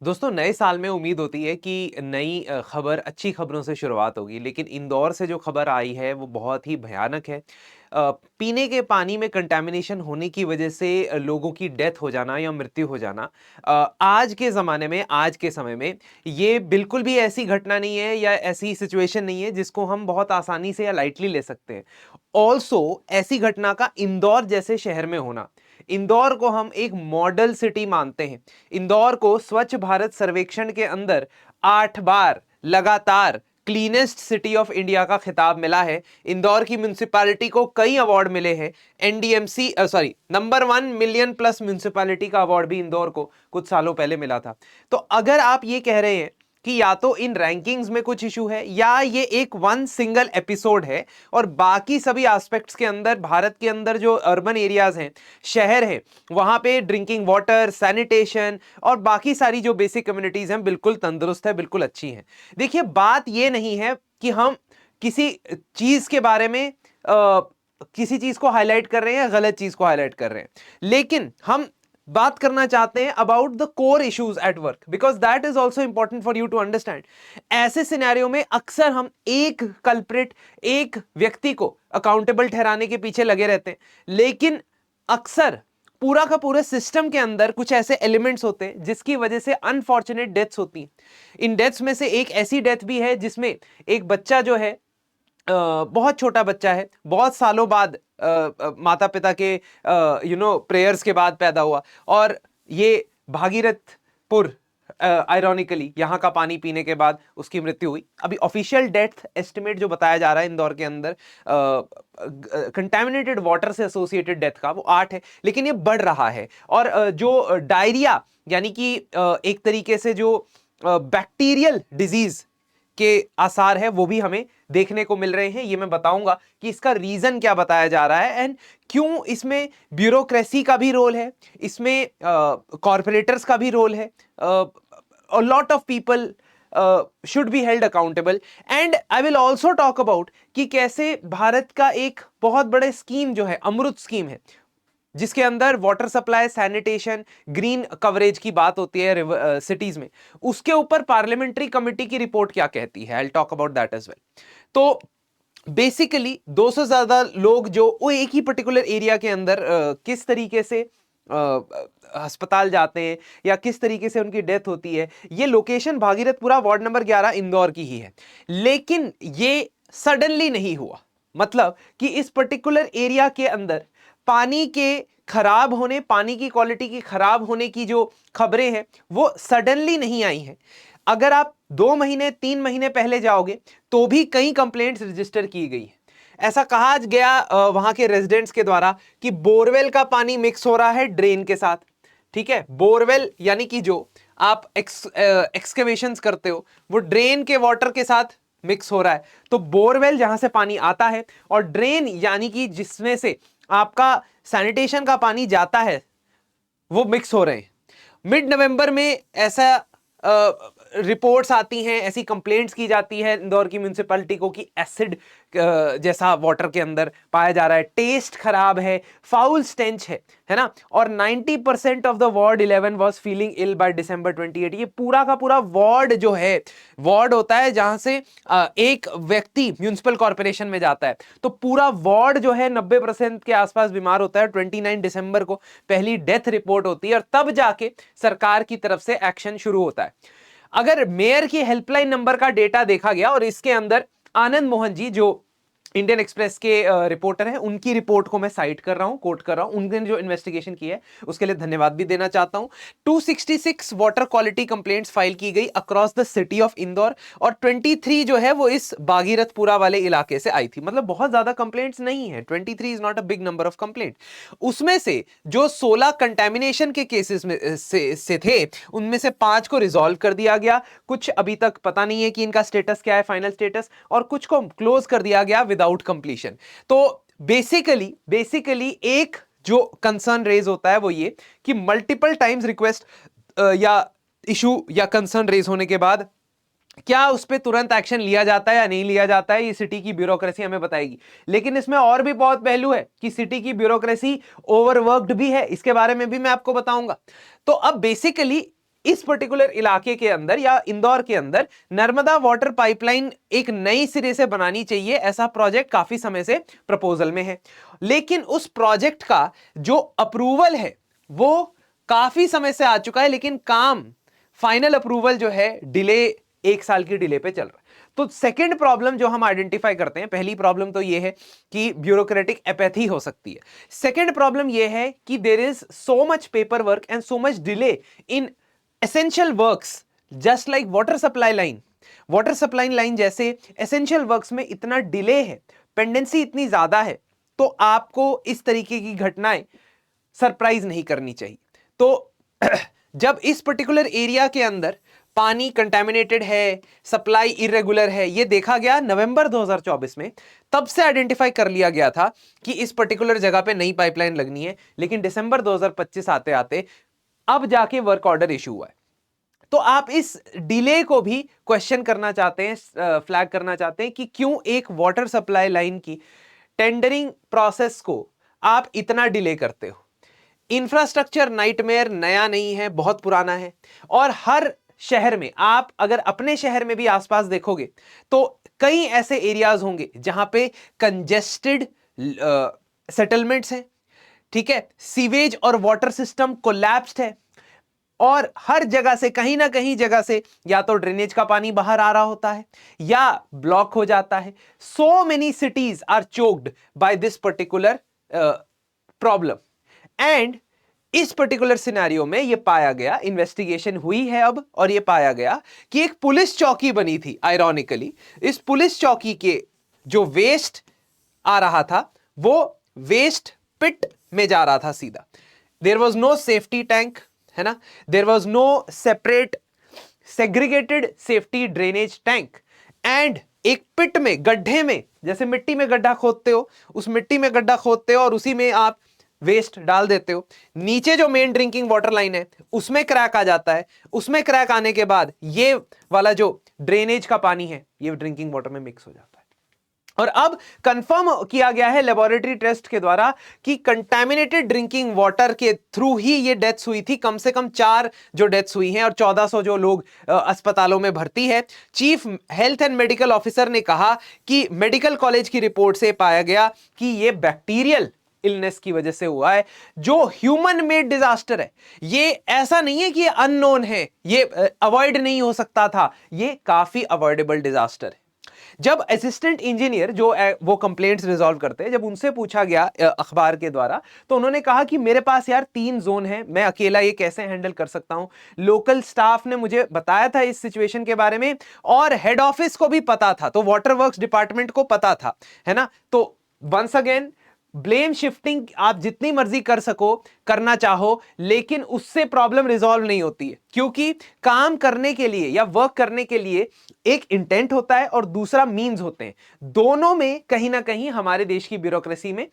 दोस्तों, नए साल में उम्मीद होती है कि नई खबर, अच्छी खबरों से शुरुआत होगी, लेकिन इंदौर से जो खबर आई है वो बहुत ही भयानक है। पीने के पानी में कंटैमिनेशन होने की वजह से लोगों की डेथ हो जाना या मृत्यु हो जाना आज के ज़माने में, आज के समय में ये बिल्कुल भी ऐसी घटना नहीं है या ऐसी सिचुएशन नहीं है जिसको हम बहुत आसानी से या लाइटली ले सकते हैं। ऑल्सो ऐसी घटना का इंदौर जैसे शहर में होना, इंदौर को हम एक मॉडल सिटी मानते हैं। इंदौर को स्वच्छ भारत सर्वेक्षण के अंदर 8 बार लगातार क्लीनेस्ट सिटी ऑफ इंडिया का खिताब मिला है। इंदौर की म्युनिसिपैलिटी को कई अवार्ड मिले हैं। NDMC number 1 million plus municipality का अवार्ड भी इंदौर को कुछ सालों पहले मिला था। तो अगर आप ये कह रहे हैं कि या तो इन रैंकिंग्स में कुछ इशू है या ये एक वन सिंगल एपिसोड है और बाकी सभी एस्पेक्ट्स के अंदर, भारत के अंदर जो अर्बन एरियाज हैं, शहर हैं, वहां पे ड्रिंकिंग वाटर, सैनिटेशन और बाकी सारी जो बेसिक कम्युनिटीज हैं बिल्कुल तंदुरुस्त है, बिल्कुल अच्छी हैं। देखिए, बात ये नहीं है कि हम किसी चीज के बारे में किसी चीज को हाईलाइट कर रहे हैं या गलत चीज को हाईलाइट कर रहे हैं, लेकिन हम बात करना चाहते हैं about the core issues at work, because that is also important for you to understand. ऐसे सिनेरियो में अक्सर हम एक कल्प्रिट, एक व्यक्ति को अकाउंटेबल ठहराने के पीछे लगे रहते हैं, लेकिन अक्सर पूरा का पूरा सिस्टम के अंदर कुछ ऐसे एलिमेंट्स होते हैं जिसकी वजह से अनफॉर्चुनेट डेथ्स होती हैं। इन डेथ्स में से एक ऐसी डेथ भी है जिसमें एक बच्चा जो है, बहुत छोटा बच्चा है, बहुत सालों बाद माता पिता के प्रेयर्स के बाद पैदा हुआ और ये भागीरथपुर, आयरॉनिकली यहां का पानी पीने के बाद उसकी मृत्यु हुई। अभी ऑफिशियल डेथ एस्टिमेट जो बताया जा रहा है इंदौर के अंदर कंटैमिनेटेड वाटर से एसोसिएटेड डेथ का, वो 8 है, लेकिन ये बढ़ रहा है। और जो डायरिया यानी कि एक तरीके से जो बैक्टीरियल डिजीज के आसार है वो भी हमें देखने को मिल रहे हैं। ये मैं बताऊंगा कि इसका रीजन क्या बताया जा रहा है एंड क्यों इसमें ब्यूरोक्रेसी का भी रोल है, इसमें कॉर्पोरेटर्स का भी रोल है। a lot of people should be held accountable and I will also talk about कि कैसे भारत का एक बहुत बड़े स्कीम जो है, अमृत स्कीम है, जिसके अंदर water supply, sanitation, green coverage की बात होती है सिटीज में, उसके ऊपर पार्लियामेंट्री कमेटी की रिपोर्ट क्या कहती है। I will talk about that as well. तो बेसिकली 200 से ज्यादा लोग जो वो एक ही पर्टिकुलर एरिया के अंदर किस तरीके से अस्पताल जाते हैं या किस तरीके से उनकी डेथ होती है, ये location Bhagirathpura ward number 11 Indore की ही है। लेकिन ये सडनली नहीं हुआ, मतलब कि इस पर्टिकुलर एरिया के अंदर पानी के खराब होने, पानी की क्वालिटी की खराब होने की जो खबरें हैं वो सडनली नहीं आई हैं। अगर आप 2 महीने 3 महीने पहले जाओगे तो भी कई कंप्लेंट्स रजिस्टर की गई है। ऐसा कहा गया वहां के रेजिडेंट्स के द्वारा कि बोरवेल का पानी मिक्स हो रहा है ड्रेन के साथ। ठीक है, बोरवेल यानी कि जो आप एक्सकेवेशंस करते हो वो ड्रेन के वाटर के साथ मिक्स हो रहा है। तो बोरवेल जहां से पानी आता है और ड्रेन यानी कि जिसमें से आपका सैनिटेशन का पानी जाता है, वो मिक्स हो रहे हैं। मिड नवंबर में ऐसा रिपोर्ट्स आती हैं, ऐसी कंप्लेंट्स की जाती है इंदौर की म्युनिसिपैलिटी को कि एसिड जैसा वाटर के अंदर पाया जा रहा है, टेस्ट खराब है, फाउल स्टेंच है ना। और 90% of the ward 11 was feeling ill by December 28। ये पूरा का पूरा वार्ड जो है, वार्ड होता है जहां से एक व्यक्ति म्युनिसिपल कॉर्पोरेशन में जाता है, तो पूरा वार्ड जो है 90% के आसपास बीमार होता है। 29 दिसंबर को पहली डेथ रिपोर्ट होती है और तब जाके सरकार की तरफ से एक्शन शुरू होता है। अगर मेयर की हेल्पलाइन नंबर का डेटा देखा गया और इसके अंदर आनंद मोहन जी जो इंडियन एक्सप्रेस के रिपोर्टर हैं, उनकी रिपोर्ट को मैं साइट कर रहा हूं, कोट कर रहा हूं, उनने जो इन्वेस्टिगेशन की है उसके लिए धन्यवाद भी देना चाहता हूं। 266 वाटर क्वालिटी कंप्लेंट्स फाइल की गई across the city of Indore और 23 जो है वो इस भागीरथपुरा वाले इलाके से आई थी। मतलब बहुत ज्यादा कंप्लेंट्स नहीं है, 23 is not a big number of complaint. उसमें से जो 16 कंटेमिनेशन के केसेस में से थे, उनमें से 5 को रिजॉल्व कर दिया गया, कुछ अभी तक पता नहीं है कि इनका स्टेटस क्या है, फाइनल स्टेटस, और कुछ को क्लोज कर दिया गया विदाउट कंप्लीशन। तो बेसिकली एक जो कंसर्न रेज होता है वो ये कि मल्टीपल टाइम्स रिक्वेस्ट या इशू या कंसर्न रेज होने के बाद क्या उस पर तुरंत एक्शन लिया जाता है या नहीं लिया जाता है, ये सिटी की ब्यूरोक्रेसी हमें बताएगी। लेकिन इसमें और भी बहुत पहलू है कि सिटी की ब्यूरोक्रेसी ओवरवर्क्ड भी है, इसके बारे में भी मैं आपको बताऊंगा। तो अब बेसिकली इस पर्टिकुलर इलाके के अंदर या इंदौर के अंदर नर्मदा वाटर पाइपलाइन एक नई सिरे से बनानी चाहिए, ऐसा प्रोजेक्ट काफी समय से प्रपोजल में है। लेकिन उस प्रोजेक्ट का जो अप्रूवल है वो काफी समय से आ चुका है, लेकिन काम फाइनल अप्रूवल जो है डिले, 1 साल की डिले पे चल रहा है। तो सेकंड प्रॉब्लम जो हम आइडेंटिफाई करते हैं, पहली प्रॉब्लम तो ये है कि ब्यूरोक्रेटिक एपैथी हो सकती है। सेकंड प्रॉब्लम ये है कि there is so much paper work and so much delay in essential works just like water supply line. Water supply line जैसे एसेंशियल वर्क्स में इतना डिले है, पेंडेंसी इतनी ज्यादा है, तो आपको इस तरीके की घटनाएं सरप्राइज नहीं करनी चाहिए। तो जब इस पर्टिकुलर एरिया के अंदर पानी कंटेमिनेटेड है, सप्लाई इरेगुलर है, यह देखा गया नवंबर 2024 में, तब से आइडेंटिफाई कर लिया गया था कि इस पर्टिकुलर जगह पे नई पाइपलाइन लगनी है। लेकिन दिसंबर 2025 आते आते अब जाके वर्क ऑर्डर इशू हुआ है। तो आप इस डिले को भी क्वेश्चन करना चाहते हैं, फ्लैग करना चाहते हैं कि क्यों एक वाटर सप्लाई लाइन की टेंडरिंग प्रोसेस को आप इतना डिले करते हो। इंफ्रास्ट्रक्चर नाइटमेयर नया नहीं है, बहुत पुराना है। और हर शहर में, आप अगर अपने शहर में भी आसपास देखोगे तो कई ऐसे एरियाज होंगे जहां पे कंजेस्टेड सेटलमेंट्स हैं, ठीक है, सीवेज और वाटर सिस्टम कोलैप्स्ड है, और हर जगह से, कहीं ना कहीं जगह से या तो ड्रेनेज का पानी बाहर आ रहा होता है या ब्लॉक हो जाता है। So many cities are choked by this particular problem. And इस पर्टिकुलर सिनेरियो में यह पाया गया, इन्वेस्टिगेशन हुई है अब, और यह पाया गया कि एक पुलिस चौकी बनी थी। आयरॉनिकली इस पुलिस चौकी के जो वेस्ट आ रहा था वो वेस्ट पिट में जा रहा था सीधा। There was no safety tank, है ना, there was no separate segregated safety drainage tank, and एक पिट में, गड्ढे में, जैसे मिट्टी में गड्ढा खोदते हो, उस मिट्टी में गड्ढा खोदते हो और उसी में आप वेस्ट डाल देते हो। नीचे जो मेन ड्रिंकिंग वाटर लाइन है उसमें क्रैक आ जाता है, उसमें क्रैक आने के बाद ये वाला जो ड्रेनेज का पानी है ये ड्रिंकिंग वाटर में मिक्स हो जाता है। और अब कंफर्म किया गया है लेबोरेटरी टेस्ट के द्वारा कि कंटामिनेटेड ड्रिंकिंग वाटर के थ्रू ही ये डेथ्स हुई थी। कम से कम 4 जो डेथ्स हुई हैं और 1400 जो लोग अस्पतालों में भर्ती है। Chief health and medical officer ने कहा कि मेडिकल कॉलेज की रिपोर्ट से पाया गया कि ये बैक्टीरियल इलनेस की वजह से हुआ है, जो ह्यूमन मेड डिजास्टर है। ये ऐसा नहीं है कि ये अननोन है, ये अवॉइड नहीं हो सकता था, ये काफी अवॉइडेबल डिजास्टर है। जब असिस्टेंट इंजीनियर जो वो कंप्लेंट्स रिजॉल्व करते हैं, जब उनसे पूछा गया अखबार के द्वारा, तो उन्होंने कहा कि मेरे पास यार 3 जोन है, मैं अकेला ये कैसे हैंडल कर सकता हूं। लोकल स्टाफ ने मुझे बताया था इस सिचुएशन के बारे में, और हेड ऑफिस को भी पता था, तो वाटर वर्क्स डिपार्टमेंट को पता था, है ना। तो वंस अगेन ब्लेम शिफ्टिंग आप जितनी मर्जी कर सको, करना चाहो, लेकिन उससे प्रॉब्लम रिजॉल्व नहीं होती है, क्योंकि काम करने के लिए या वर्क करने के लिए एक इंटेंट होता है और दूसरा मीन्स होते हैं। दोनों में कहीं ना कहीं हमारे देश की ब्यूरोक्रेसी में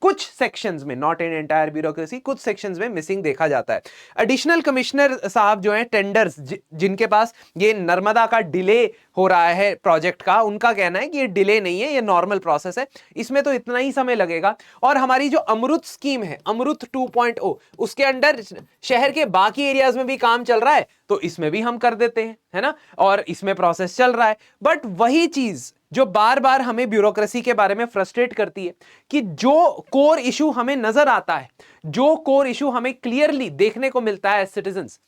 कुछ सेक्शंस में, नॉट इन एंटायर ब्यूरोक्रेसी, कुछ सेक्शंस में मिसिंग देखा जाता है। एडिशनल कमिश्नर साहब जो हैं टेंडर्स, जिनके पास ये नर्मदा का डिले हो रहा है प्रोजेक्ट का, उनका कहना है कि ये डिले नहीं है, ये नॉर्मल प्रोसेस है, इसमें तो इतना ही समय लगेगा। और हमारी जो अमृत स्कीम है, अमृत 2.0, उसके अंडर शहर के बाकी एरियाज में भी काम चल रहा है, तो इसमें भी हम कर देते हैं, है ना, और इसमें प्रोसेस चल रहा है। बट वही चीज जो बार बार हमें ब्यूरोक्रेसी के बारे में फ्रस्ट्रेट करती है कि जो कोर इशू हमें नजर आता है, जो कोर इशू हमें क्लियरली देखने को मिलता है सिटीजंस,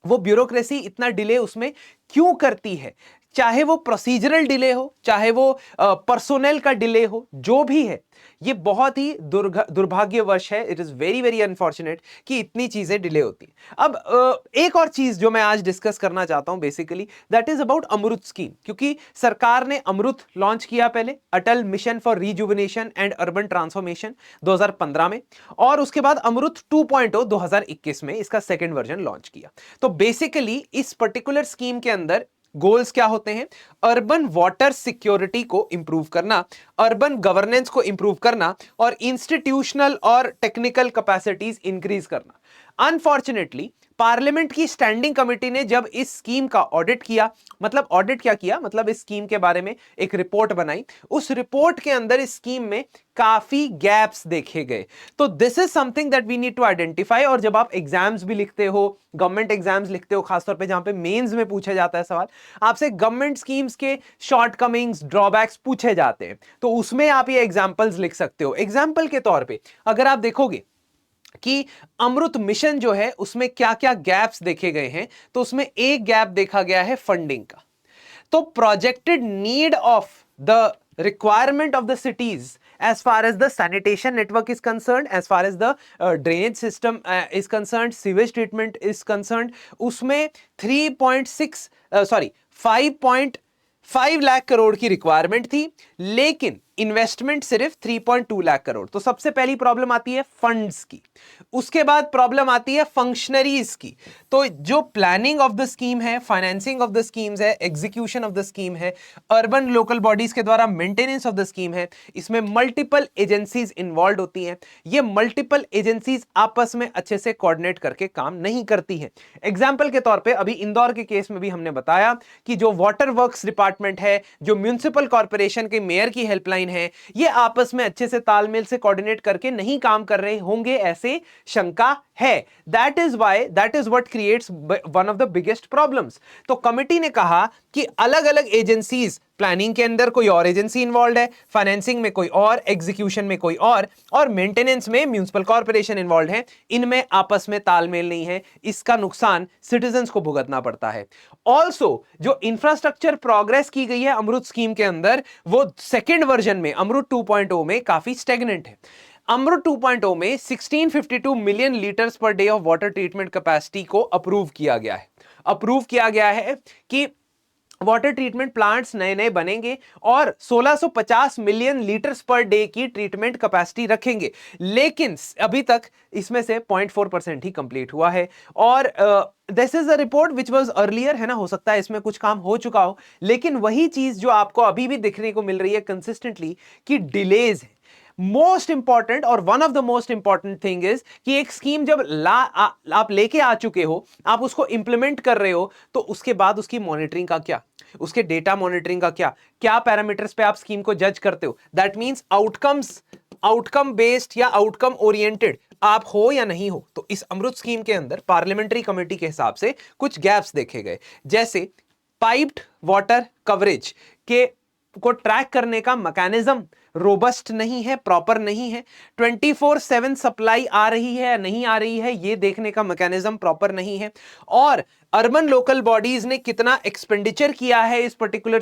वो ब्यूरोक्रेसी इतना डिले उसमें क्यों करती है। चाहे वो प्रोसीजरल डिले हो, चाहे वो पर्सोनेल का डिले हो, जो भी है, ये बहुत ही दुर्भाग्यवश है। It is very very unfortunate कि इतनी चीजें डिले होती हैं। अब एक और चीज जो मैं आज डिस्कस करना चाहता हूं basically, that is about Amrut scheme, क्योंकि सरकार ने अमृत लॉन्च किया पहले, Atal mission for rejuvenation and urban transformation 2015 में, और उसके बाद अमृत 2.0 2021 में इसका सेकेंड वर्जन लॉन्च किया। तो बेसिकली इस पर्टिकुलर स्कीम के अंदर गोल्स क्या होते हैं? अर्बन वाटर सिक्योरिटी को इंप्रूव करना, अर्बन गवर्नेंस को इंप्रूव करना, और इंस्टीट्यूशनल और टेक्निकल कैपेसिटीज इंक्रीज करना। अनफॉर्चुनेटली पार्लियामेंट की स्टैंडिंग कमेटी ने जब इस स्कीम का ऑडिट किया, मतलब ऑडिट क्या किया, मतलब इस स्कीम के बारे में एक रिपोर्ट बनाई, उस रिपोर्ट के अंदर इस स्कीम में काफी गैप्स देखे गए। तो this is something that we need to identify. और जब आप एग्जाम्स भी लिखते हो, गवर्नमेंट एग्जाम्स लिखते हो, खासतौर पे जहां पे मेंस में पूछा जाता है सवाल, आपसे गवर्नमेंट स्कीम्स के शॉर्टकमिंग्स, ड्रॉबैक्स पूछे जाते हैं, तो उसमें आप ये एग्जांपल्स लिख सकते हो। एग्जांपल के तौर पे अगर आप देखोगे कि अमृत मिशन जो है उसमें क्या क्या गैप्स देखे गए हैं, तो उसमें एक गैप देखा गया है फंडिंग का। तो projected need of the requirement of the cities as far as the sanitation network is concerned, as far as the drainage system is concerned, sewage treatment is concerned, उसमें 5.5 लाख करोड़ की रिक्वायरमेंट थी, लेकिन investment सिर्फ 3.2 लाख करोड़। तो सबसे पहली प्रॉब्लम आती है फंड्स की, उसके बाद प्रॉब्लम आती है फंक्शनरीज की। तो जो प्लानिंग ऑफ द स्कीम है, फाइनेंसिंग ऑफ द स्कीम्स है, एग्जीक्यूशन ऑफ द स्कीम है, अर्बन लोकल बॉडीज के द्वारा मेंटेनेंस ऑफ द स्कीम है, इसमें मल्टीपल एजेंसीज इन्वॉल्व होती हैं। ये मल्टीपल एजेंसीज आपस में अच्छे से कोऑर्डिनेट करके काम नहीं करती हैं। एग्जाम्पल के तौर पर अभी इंदौर के केस में भी हमने बताया कि जो वाटर वर्क्स डिपार्टमेंट है, जो म्युनिसिपल कॉर्पोरेशन के मेयर की हेल्पलाइन है, ये आपस में अच्छे से तालमेल से कोऑर्डिनेट करके नहीं काम कर रहे होंगे, ऐसे शंका है। That is what creates one of the biggest problems. तो कमिटी ने कहा कि अलग अलग एजेंसीज, प्लानिंग के अंदर कोई और एजेंसी इन्वॉल्व है, फाइनेंसिंग में कोई और, एग्जीक्यूशन में कोई और मेंटेनेंस में म्युनिसिपल कॉर्पोरेशन इन्वॉल्व है, इनमें आपस में तालमेल नहीं है। इसका नुकसान सिटीजंस को भुगतना पड़ता है। ऑल्सो जो इंफ्रास्ट्रक्चर प्रोग्रेस की गई है अमृत स्कीम के अंदर, वो सेकेंड वर्जन में अमृत 2.0 में काफी स्टेगनेंट है। अमृत 2.0 में 1652 million litres per day of water treatment capacity को अप्रूव किया गया है कि वाटर ट्रीटमेंट प्लांट्स नए नए बनेंगे और 1650 मिलियन लीटर्स पर डे की ट्रीटमेंट कैपेसिटी रखेंगे। लेकिन अभी तक इसमें से 0.4% ही कंप्लीट हुआ है। और this is a report which was earlier, है ना, हो सकता है इसमें कुछ काम हो चुका हो, लेकिन वही चीज जो आपको अभी भी दिखने को मिल रही है कंसिस्टेंटली कि डिलेज है। मोस्ट इंपॉर्टेंट और one of the most important thing is कि एक स्कीम जब आप लेके आ चुके हो, आप उसको इंप्लीमेंट कर रहे हो, तो उसके बाद उसकी मॉनिटरिंग का क्या, उसके डेटा मॉनिटरिंग का क्या पैरामीटर्स पे आप स्कीम को जज करते हो। दैट मींस आउटकम बेस्ड या आउटकम ओरिएंटेड आप हो या नहीं हो। तो इस अमृत स्कीम के अंदर पार्लियामेंट्री कमेटी के हिसाब से कुछ गैप्स देखे गए, जैसे पाइप्ड वाटर कवरेज को ट्रैक करने का मैकेनिज्म रोबस्ट नहीं है, प्रॉपर नहीं है। 24/7 सप्लाई आ रही है या नहीं आ रही है, ये देखने का मैकेनिज्म प्रॉपर नहीं है। और अर्बन लोकल बॉडीज ने कितना एक्सपेंडिचर किया है इस पर्टिकुलर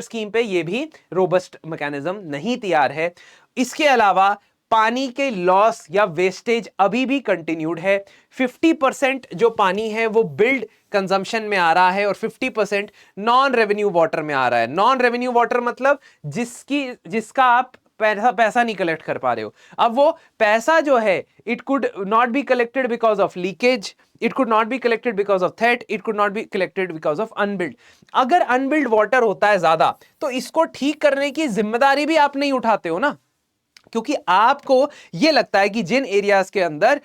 स्कीम पे ये भी रोबस्ट मैकेनिज्म नहीं तैयार है। इसके अलावा पानी के लॉस या वेस्टेज अभी भी कंटिन्यूड है। 50% जो पानी है वो बिल्ड कंजम्पशन में आ रहा है और 50% नॉन रेवेन्यू वाटर में आ रहा है। नॉन रेवेन्यू वाटर मतलब जिसका आप पैसा नहीं कलेक्ट कर पा रहे हो। अब वो पैसा जो है, it could not be collected because of leakage, it could not be collected because of थेट, it could not be collected because of unbilled. अगर अनबिल्ड वाटर होता है ज्यादा, तो इसको ठीक करने की जिम्मेदारी भी आप नहीं उठाते हो ना, क्योंकि आपको यह लगता है कि जिन एरियाज के अंदर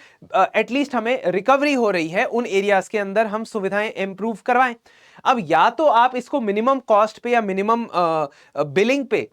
एटलीस्ट हमें रिकवरी हो रही है, उन एरियाज के अंदर हम सुविधाएं इंप्रूव करवाएं। अब या तो आप इसको मिनिमम कॉस्ट पे या मिनिमम बिलिंग पे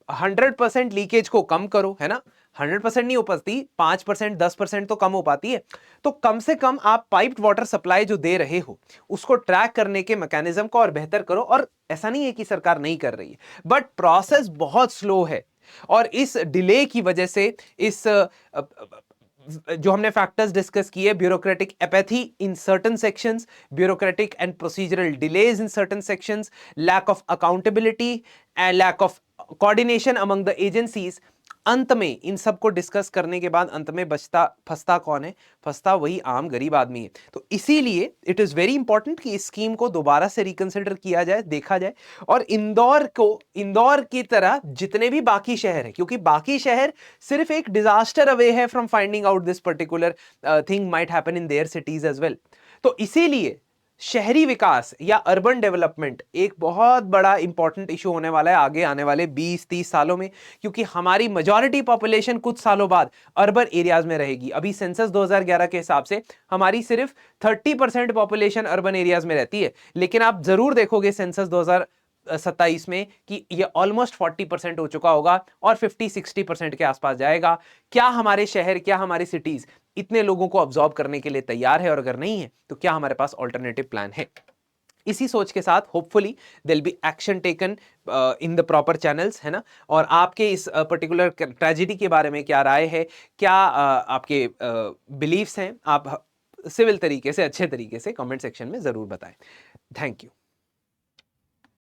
100% लीकेज को कम करो, है ना। 100% नहीं हो पाती, 5% 10% तो कम हो पाती है। तो कम से कम आप पाइप्ड वाटर सप्लाई जो दे रहे हो उसको ट्रैक करने के मैकेनिज्म को और बेहतर करो। और ऐसा नहीं है कि सरकार नहीं कर रही है, बट प्रोसेस बहुत स्लो है। और इस डिले की वजह से इस जो हमने फैक्टर्स डिस्कस किए, bureaucratic apathy in certain sections, bureaucratic and procedural delays in certain sections, lack of accountability and lack of coordination among the agencies, अंत में इन सब को डिस्कस करने के बाद अंत में फंसता कौन है? फंसता वही आम गरीब आदमी है। तो इसीलिए इट इज वेरी इंपॉर्टेंट कि इस स्कीम को दोबारा से रिकंसिडर किया जाए, देखा जाए। और इंदौर की तरह जितने भी बाकी शहर है, क्योंकि बाकी शहर सिर्फ एक डिजास्टर अवे है from finding out this particular thing might happen in their cities as well. तो इसीलिए शहरी विकास या अर्बन डेवलपमेंट एक बहुत बड़ा इंपॉर्टेंट इशू होने वाला है आगे आने वाले 20-30 सालों में, क्योंकि हमारी मेजॉरिटी पॉपुलेशन कुछ सालों बाद अर्बन एरियाज में रहेगी। अभी सेंसस 2011 के हिसाब से हमारी सिर्फ 30% पॉपुलेशन अर्बन एरियाज में रहती है, लेकिन आप जरूर देखोगे सेंसस 2027 में कि ये ऑलमोस्ट 40% हो चुका होगा और 50-60% के आसपास जाएगा। क्या हमारे शहर, क्या हमारी सिटीज इतने लोगों को ऑब्जॉर्ब करने के लिए तैयार है? और अगर नहीं है तो क्या हमारे पास ऑल्टरनेटिव प्लान है? इसी सोच के साथ hopefully there will be action taken in the proper channels, है ना। और आपके इस पर्टिकुलर ट्रेजेडी के बारे में क्या राय है, क्या आपके बिलीव्स हैं, आप सिविल तरीके से, अच्छे तरीके से कमेंट सेक्शन में जरूर बताएं। Thank you.